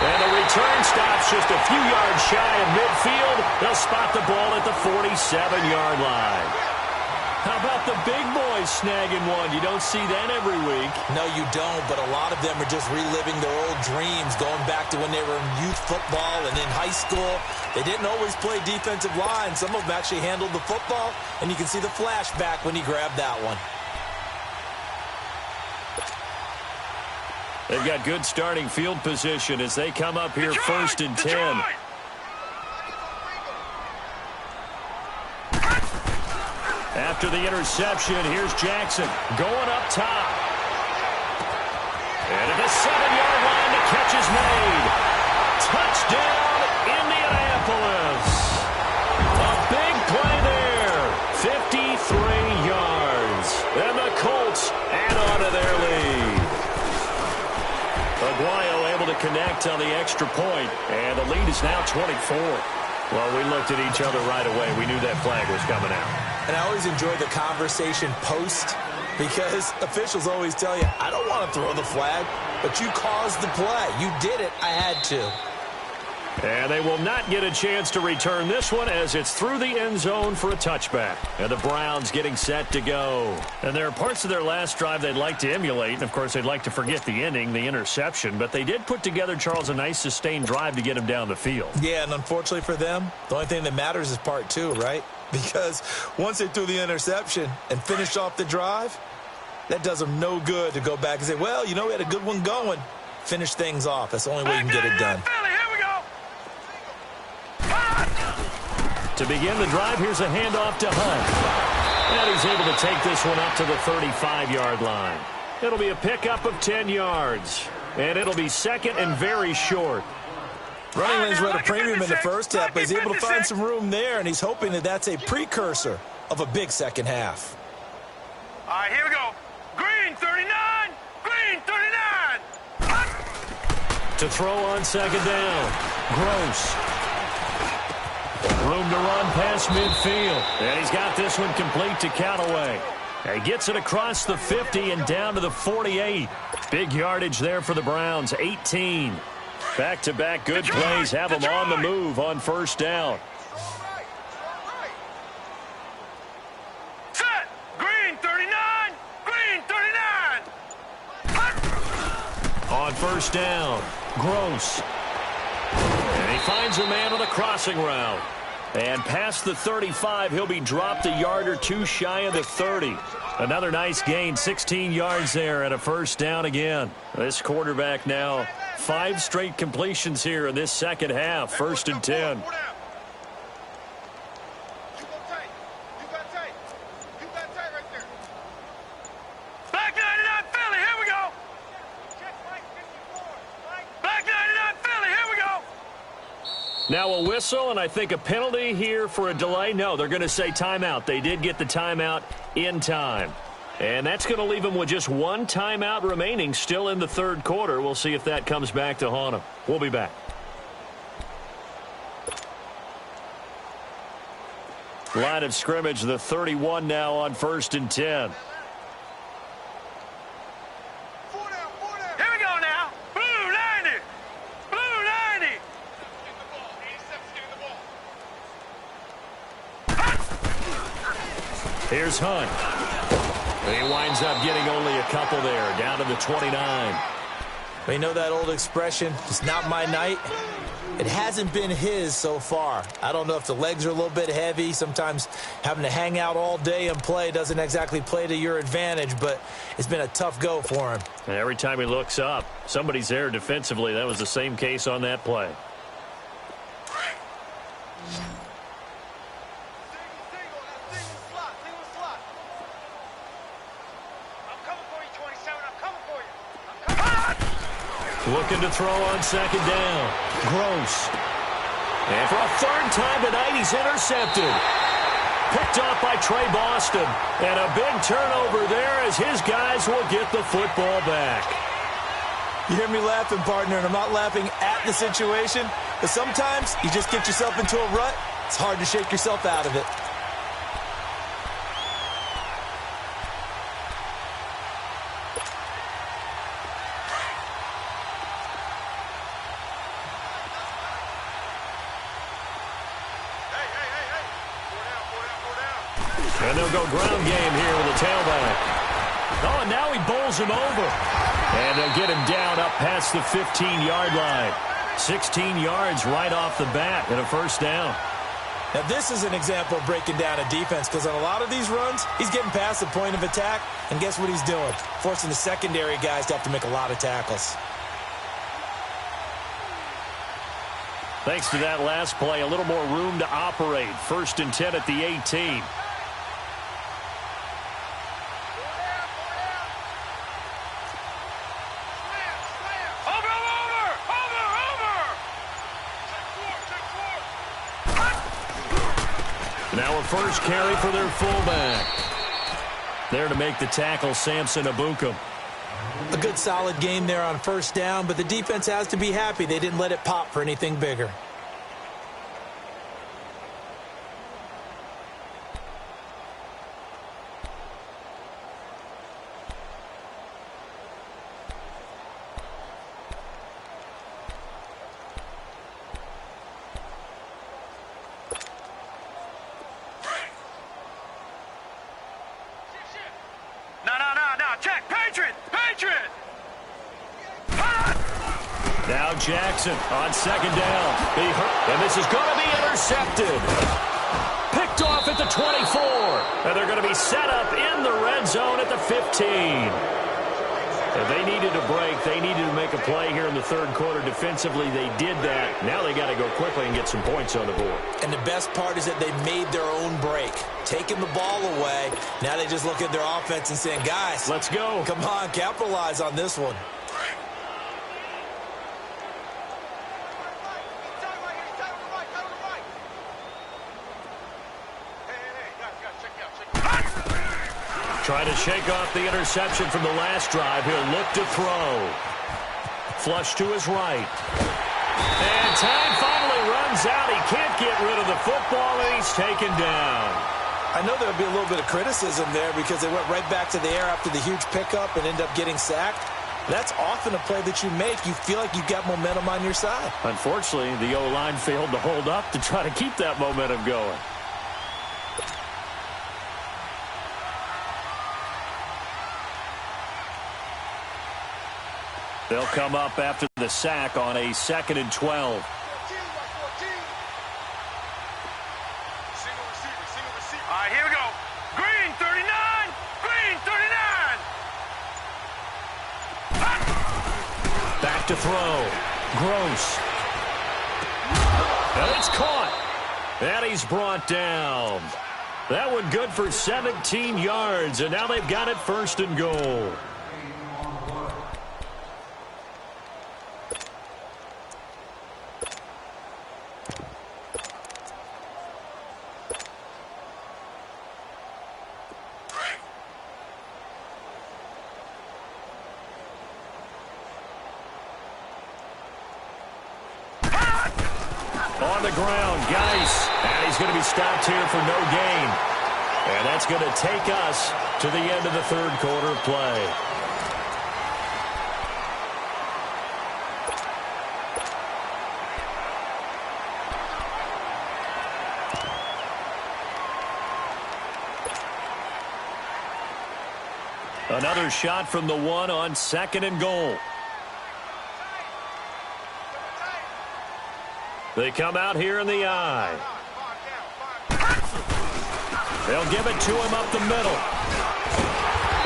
And the return stops just a few yards shy of midfield. They'll spot the ball at the 47-yard line. How about the big boys snagging one? You don't see that every week. No, you don't, but a lot of them are just reliving their old dreams, going back to when they were in youth football and in high school. They didn't always play defensive line. Some of them actually handled the football, and you can see the flashback when he grabbed that one. They've got good starting field position as they come up here first and 10. After the interception, here's Jackson going up top. And at the 7-yard line, the catch is made. Touchdown, Indianapolis. A big play there. 53 yards. And the Colts add on to their lead. Aguayo able to connect on the extra point, and the lead is now 24. Well, we looked at each other right away. We knew that flag was coming out. And I always enjoy the conversation post, because officials always tell you, I don't want to throw the flag, but you caused the play. You did it. I had to. And they will not get a chance to return this one as it's through the end zone for a touchback. And the Browns getting set to go. And there are parts of their last drive they'd like to emulate. And, of course, they'd like to forget the ending, the interception. But they did put together, Charles, a nice sustained drive to get him down the field. Yeah, and unfortunately for them, the only thing that matters is part 2, right? Because once they threw the interception and finished off the drive, that does them no good to go back and say, well, you know, we had a good one going. Finish things off. That's the only way you can get it done. To begin the drive, here's a handoff to Hunt. And he's able to take this one up to the 35-yard line. It'll be a pickup of 10 yards. And it'll be second and very short. Running lanes were at a premium in the first half, but he's able to find some room there, and he's hoping that that's a precursor of a big second half. right, here we go. Green 39. Green 39. To throw on second down. Gross. Room to run past midfield. And he's got this one complete to Callaway. He gets it across the 50 and down to the 48. Big yardage there for the Browns, 18. Back-to-back good plays have them on the move on first down. Set. Green 39. Green 39. On first down, Gross. And he finds a man on a crossing route. And past the 35, he'll be dropped a yard or two shy of the 30. Another nice gain, 16 yards there and a first down again. This quarterback now 5 straight completions here in this second half, 1st and 10. Back 99 Philly, here we go. Back 99 Philly, here we go. Now a whistle, and I think a penalty here for a delay. No, they're going to say timeout. They did get the timeout in time. And that's going to leave them with just one timeout remaining still in the third quarter. We'll see if that comes back to haunt them. We'll be back. Line of scrimmage, the 31 now on 1st and 10. Here we go now. Blue 90. Blue 90. Here's Hunt. He winds up getting only a couple there, down to the 29. You know that old expression, it's not my night? It hasn't been his so far. I don't know if the legs are a little bit heavy. Sometimes having to hang out all day and play doesn't exactly play to your advantage, but it's been a tough go for him. And every time he looks up, somebody's there defensively. That was the same case on that play. Looking to throw on second down. Gross. And for a third time tonight, he's intercepted. Picked off by Trey Boston. And a big turnover there as his guys will get the football back. You hear me laughing, partner, and I'm not laughing at the situation, but sometimes you just get yourself into a rut. It's hard to shake yourself out of it. And they'll go ground game here with a tailback. Oh, and now he bowls him over. And they'll get him down up past the 15-yard line. 16 yards right off the bat and a first down. Now, this is an example of breaking down a defense because on a lot of these runs, he's getting past the point of attack, and guess what he's doing? Forcing the secondary guys to have to make a lot of tackles. Thanks to that last play, a little more room to operate. 1st and 10 at the 18. Now a first carry for their fullback. There to make the tackle, Samson Abukum. A good solid game there on first down, but the defense has to be happy they didn't let it pop for anything bigger. Check, Patriot! Patriot! Now Jackson on second down. And this is going to be intercepted. Picked off at the 24. And they're going to be set up in the red zone at the 15. And they needed a break. They needed to make a play here in the third quarter. Defensively, they did that. Now they got to go quickly and get some points on the board. And the best part is that they made their own break. Taking the ball away. Now they just look at their offense and saying, guys, let's go. Come on, capitalize on this one. Trying to shake off the interception from the last drive. He'll look to throw. Flush to his right. And time finally runs out. He can't get rid of the football, and he's taken down. I know there'll be a little bit of criticism there because they went right back to the air after the huge pickup and ended up getting sacked. That's often a play that you make. You feel like you've got momentum on your side. Unfortunately, the O-line failed to hold up to try to keep that momentum going. They'll come up after the sack on a 2nd and 12. All right, here we go. Green, 39. Green, 39. Back to throw. Gross. And it's caught. And he's brought down. That one good for 17 yards, and now they've got it 1st and goal. On the ground, Geis. And he's going to be stopped here for no gain. And that's going to take us to the end of the 3rd quarter of play. Another shot from the 1 on 2nd and goal. They come out here in the eye. They'll give it to him up the middle.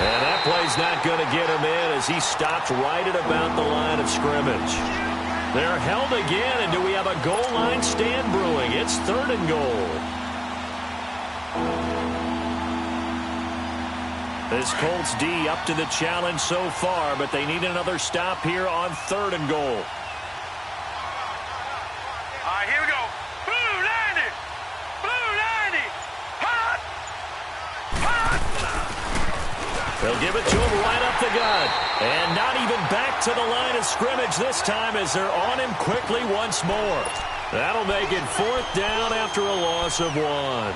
And that play's not going to get him in as he stops right at about the line of scrimmage. They're held again, and do we have a goal line stand brewing? It's 3rd and goal. This Colts D up to the challenge so far, but they need another stop here on 3rd and goal. Here we go. Blue 90. Blue 90. Hot. Hot. They'll give it to him right up the gut. And not even back to the line of scrimmage this time as they're on him quickly once more. That'll make it 4th down after a loss of 1.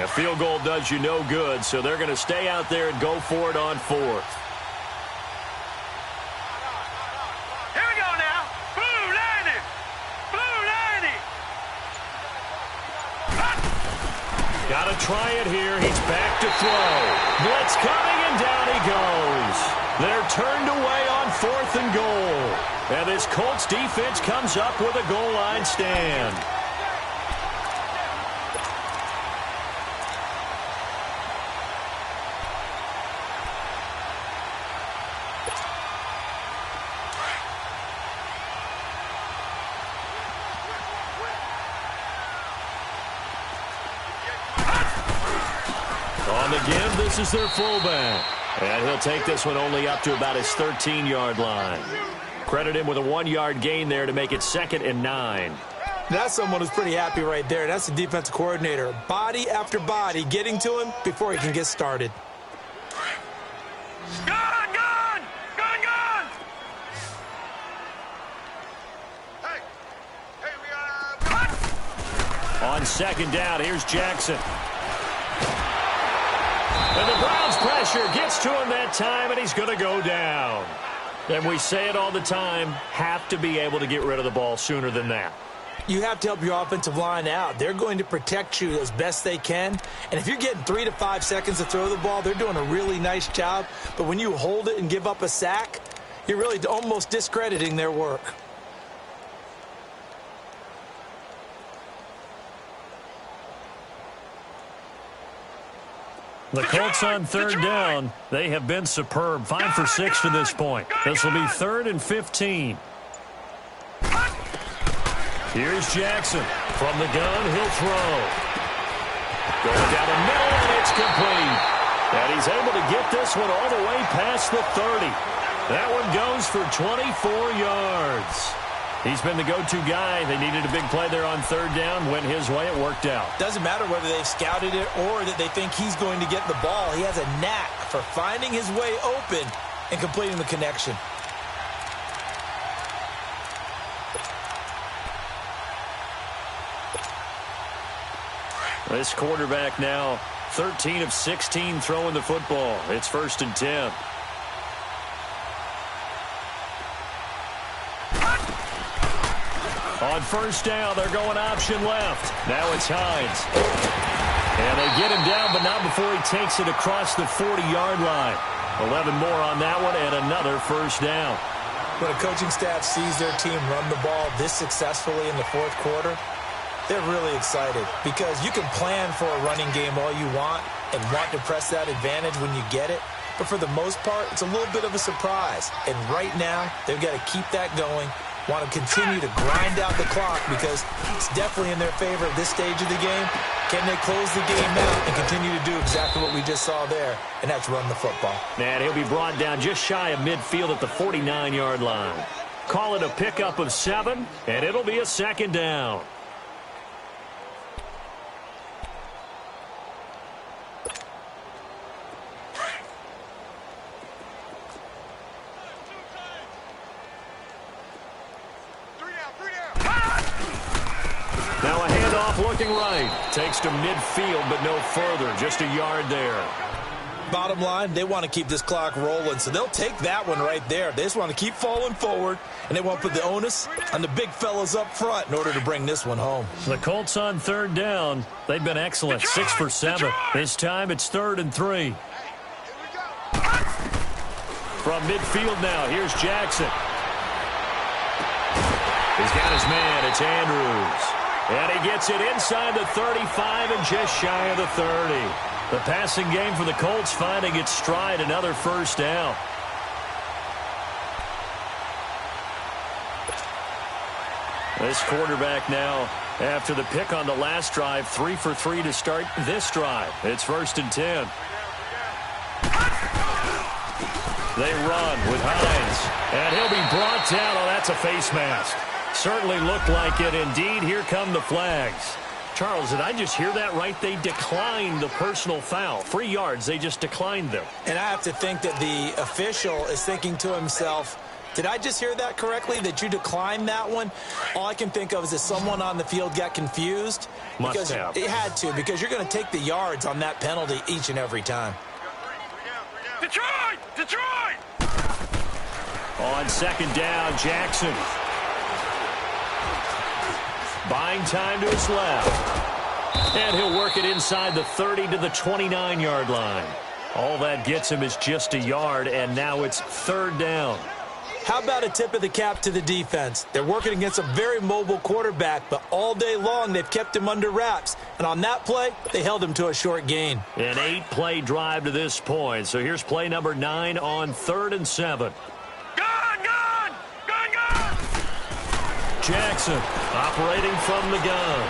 A field goal does you no good, so they're going to stay out there and go for it on 4th. Here we go now. Blue 90. Blue 90. Got to try it here. He's back to throw. Blitz coming, and down he goes. They're turned away on 4th and goal. And this Colts defense comes up with a goal line stand. On the give, this is their fullback. And he'll take this one only up to about his 13-yard line. Credit him with a 1-yard gain there to make it 2nd and 9. That's someone who's pretty happy right there. That's the defensive coordinator. Body after body getting to him before he can get started. Gun, gun. Gun, gun. Hey, we got On 2nd down, here's Jackson. And the Browns pressure gets to him that time, and he's going to go down. And we say it all the time, have to be able to get rid of the ball sooner than that. You have to help your offensive line out. They're going to protect you as best they can. And if you're getting 3 to 5 seconds to throw the ball, they're doing a really nice job. But when you hold it and give up a sack, you're really almost discrediting their work. The Colts on 3rd down. They have been superb. 5 for 6 to this point. This will be 3rd and 15. Here's Jackson. From the gun, he'll throw. Going down the middle, and it's complete. And he's able to get this one all the way past the 30. That one goes for 24 yards. He's been the go-to guy. They needed a big play there on third down. Went his way. It worked out. Doesn't matter whether they've scouted it or that they think he's going to get the ball. He has a knack for finding his way open and completing the connection. This quarterback now 13 of 16 throwing the football. It's 1st and 10. On first down, they're going option left. Now it's Hines. And they get him down, but not before he takes it across the 40-yard line. 11 more on that one and another first down. When a coaching staff sees their team run the ball this successfully in the fourth quarter, they're really excited because you can plan for a running game all you want and want to press that advantage when you get it. But for the most part, it's a little bit of a surprise. And right now, they've got to keep that going, want to continue to grind out the clock because it's definitely in their favor at this stage of the game. Can they close the game out and continue to do exactly what we just saw there, and that's run the football. And he'll be brought down just shy of midfield at the 49-yard line. Call it a pickup of 7, and it'll be a 2nd down. Now a handoff looking right. Takes to midfield, but no further. Just a yard there. Bottom line, they want to keep this clock rolling, so they'll take that one right there. They just want to keep falling forward, and they want to put the onus on the big fellas up front in order to bring this one home. The Colts on third down. They've been excellent. 6 for 7. This time it's 3rd and 3. From midfield now, here's Jackson. He's got his man. It's Andrews. And he gets it inside the 35 and just shy of the 30. The passing game for the Colts finding its stride. Another first down. This quarterback now, after the pick on the last drive, 3 for 3 to start this drive. It's 1st and 10. They run with Hines. And he'll be brought down. Oh, that's a face mask. Certainly looked like it. Indeed, here come the flags. Charles, did I just hear that right? They declined the personal foul. 3 yards, they just declined them. And I have to think that the official is thinking to himself, did I just hear that correctly, that you declined that one? All I can think of is that someone on the field got confused. Must have. It had to, because you're going to take the yards on that penalty each and every time. Detroit! Detroit! On 2nd down, Jackson. Buying time to his left. And he'll work it inside the 30 to the 29-yard line. All that gets him is just a yard, and now it's 3rd down. How about a tip of the cap to the defense? They're working against a very mobile quarterback, but all day long they've kept him under wraps. And on that play, they held him to a short gain. An 8-play drive to this point. So here's play number 9 on 3rd and 7. Jackson operating from the gun.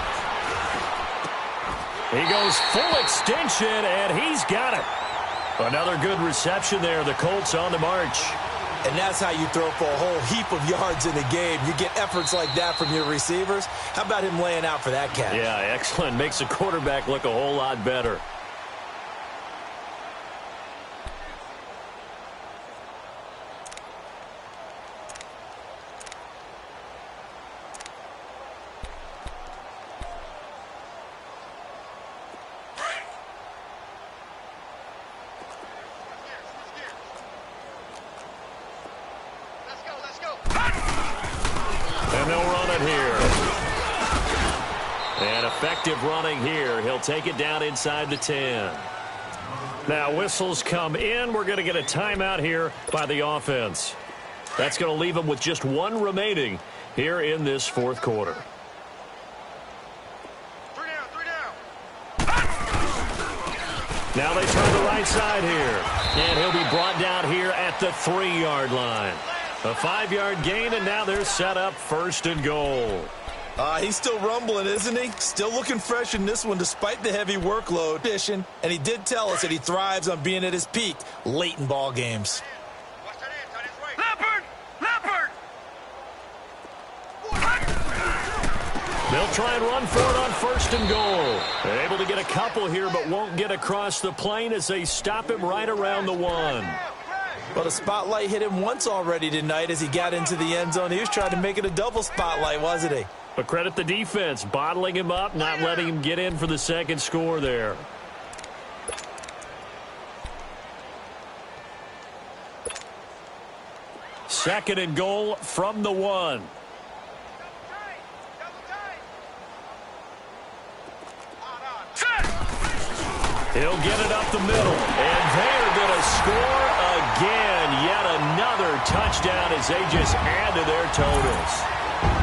He goes full extension, and he's got it. Another good reception there. The Colts on the march. And that's how you throw for a whole heap of yards in a game. You get efforts like that from your receivers. How about him laying out for that catch? Yeah, excellent. Makes the quarterback look a whole lot better. And they'll run it here. And effective running here. He'll take it down inside the 10. Now whistles come in. We're going to get a timeout here by the offense. That's going to leave them with just 1 remaining here in this fourth quarter. 3 down. Now they turn the right side here. And he'll be brought down here at the 3-yard line. A 5-yard gain, and now they're set up 1st and goal. He's still rumbling, isn't he? Still looking fresh in this one despite the heavy workload. And he did tell us that he thrives on being at his peak late in ball games. Leopard! Leopard! They'll try and run for it on 1st and goal. They're able to get a couple here, but won't get across the plane as they stop him right around the 1. Well, the spotlight hit him once already tonight as he got into the end zone. He was trying to make it a double spotlight, wasn't he? But credit the defense, bottling him up, not letting him get in for the second score there. Second and goal from the 1. He'll get it up the middle, and they're going to score again. Yet another touchdown as they just add to their totals.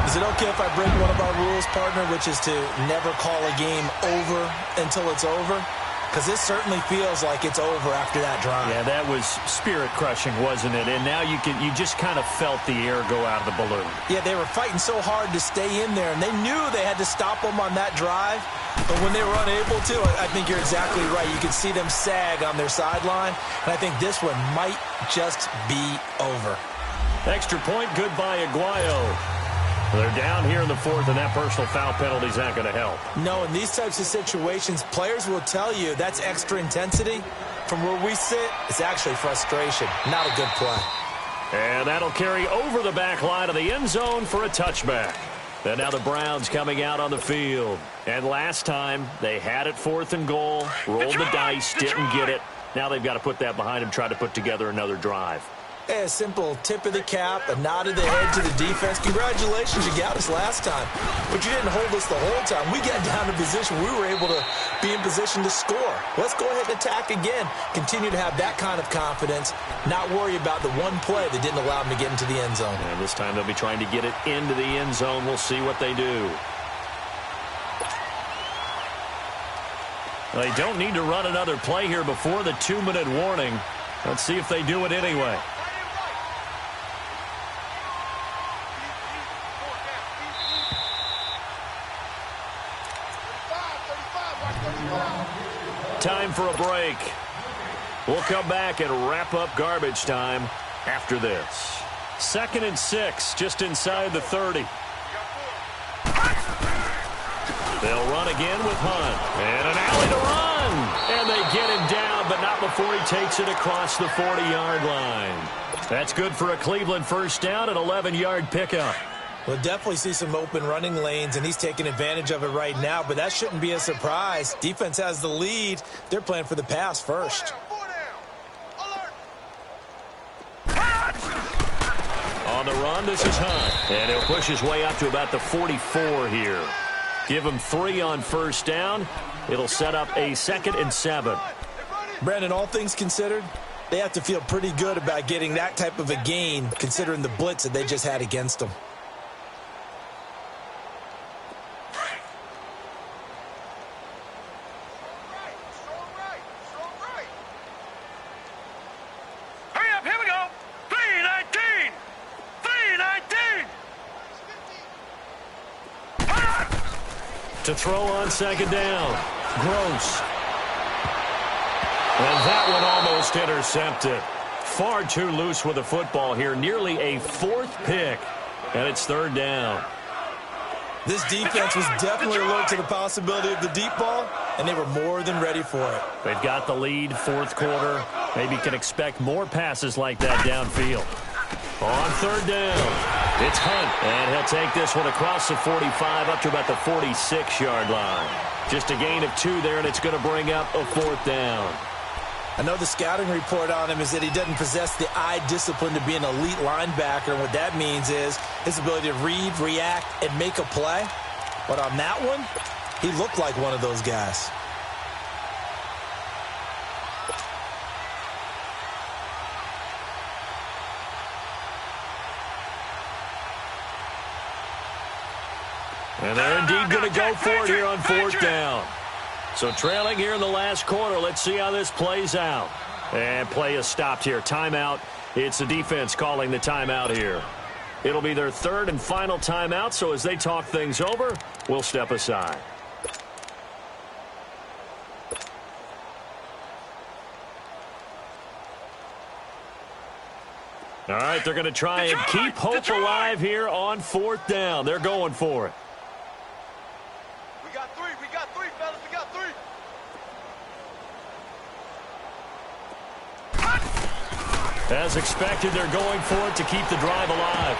Is it okay if I break one of our rules, partner, which is to never call a game over until it's over? Because this certainly feels like it's over after that drive. Yeah, that was spirit-crushing, wasn't it? And now you just kind of felt the air go out of the balloon. Yeah, they were fighting so hard to stay in there, and they knew they had to stop them on that drive. But when they were unable to, I think you're exactly right. You can see them sag on their sideline, and I think this one might just be over. Extra point, good by Aguayo. They're down here in the 4th, and that personal foul penalty is not going to help. No, in these types of situations, players will tell you that's extra intensity. From where we sit, it's actually frustration, not a good play. And that'll carry over the back line of the end zone for a touchback. And now the Browns coming out on the field. And last time, they had it 4th and goal, rolled the dice, didn't get it. Now they've got to put that behind them, try to put together another drive. A simple tip of the cap, a nod of the head to the defense. Congratulations, you got us last time. But you didn't hold us the whole time. We got down to position. We were able to be in position to score. Let's go ahead and attack again. Continue to have that kind of confidence. Not worry about the one play that didn't allow them to get into the end zone. And this time they'll be trying to get it into the end zone. We'll see what they do. They don't need to run another play here before the 2-minute warning. Let's see if they do it anyway. Time for a break. We'll come back and wrap up garbage time after this. 2nd and 6, just inside the 30. They'll run again with Hunt. And an alley to run. And they get him down, but not before he takes it across the 40-yard line. That's good for a Cleveland first down, an 11-yard pickup. We'll definitely see some open running lanes, and he's taking advantage of it right now, but that shouldn't be a surprise. Defense has the lead. They're playing for the pass first. On the run, this is Hunt. And he'll push his way up to about the 44 here. Give him 3 on first down. It'll set up a 2nd and 7. Brandon, all things considered, they have to feel pretty good about getting that type of a gain, considering the blitz that they just had against them. To throw on 2nd down. Gross. And that one almost intercepted. Far too loose with the football here. Nearly a 4th pick. And it's 3rd down. This defense was definitely alert to the possibility of the deep ball, and they were more than ready for it. They've got the lead, 4th quarter. Maybe can expect more passes like that downfield. On 3rd down. It's Hunt, and he'll take this one across the 45 up to about the 46-yard line. Just a gain of 2 there, and it's going to bring up a 4th down. I know the scouting report on him is that he doesn't possess the eye discipline to be an elite linebacker, and what that means is his ability to read, react, and make a play. But on that one, he looked like one of those guys. And they're indeed going to go for it here on 4th down. So trailing here in the last quarter. Let's see how this plays out. And play is stopped here. Timeout. It's the defense calling the timeout here. It'll be their third and final timeout, so as they talk things over, we'll step aside. All right, they're going to try and keep hope alive here on 4th down. They're going for it. We got three, fellas. We got three. As expected, they're going for it to keep the drive alive.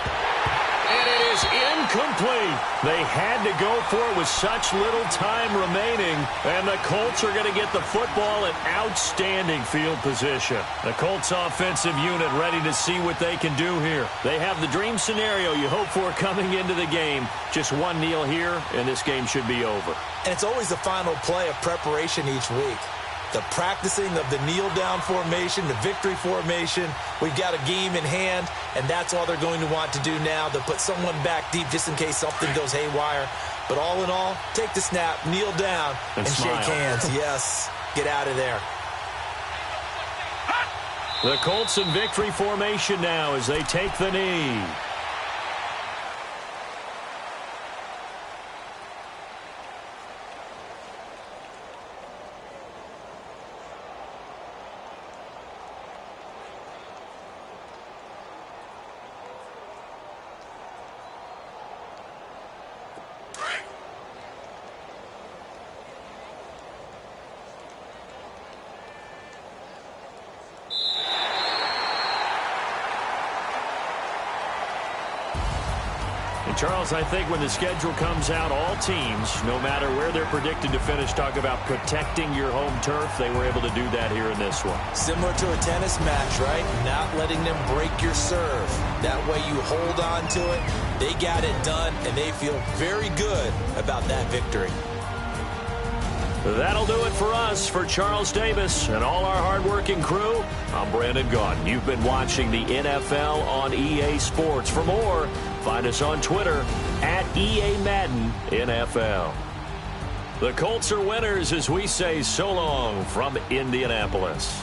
And it is incomplete. They had to go for it with such little time remaining. And the Colts are going to get the football in outstanding field position. The Colts offensive unit ready to see what they can do here. They have the dream scenario you hope for coming into the game. Just one kneel here, and this game should be over. And it's always the final play of preparation each week. The practicing of the kneel-down formation, the victory formation. We've got a game in hand, and that's all they're going to want to do now. They'll put someone back deep just in case something goes haywire. But all in all, take the snap, kneel down, and shake hands. Yes, get out of there. The Colts in victory formation now as they take the knee. Charles, I think when the schedule comes out, all teams, no matter where they're predicted to finish, talk about protecting your home turf. They were able to do that here in this one. Similar to a tennis match, right? Not letting them break your serve. That way you hold on to it. They got it done, and they feel very good about that victory. That'll do it for us. For Charles Davis and all our hardworking crew, I'm Brandon Gaudin. You've been watching the NFL on EA Sports. For more, find us on Twitter at EA Madden NFL. The Colts are winners as we say so long from Indianapolis.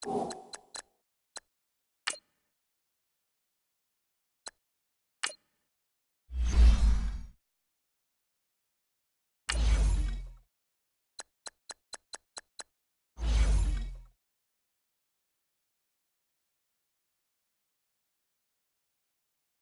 you.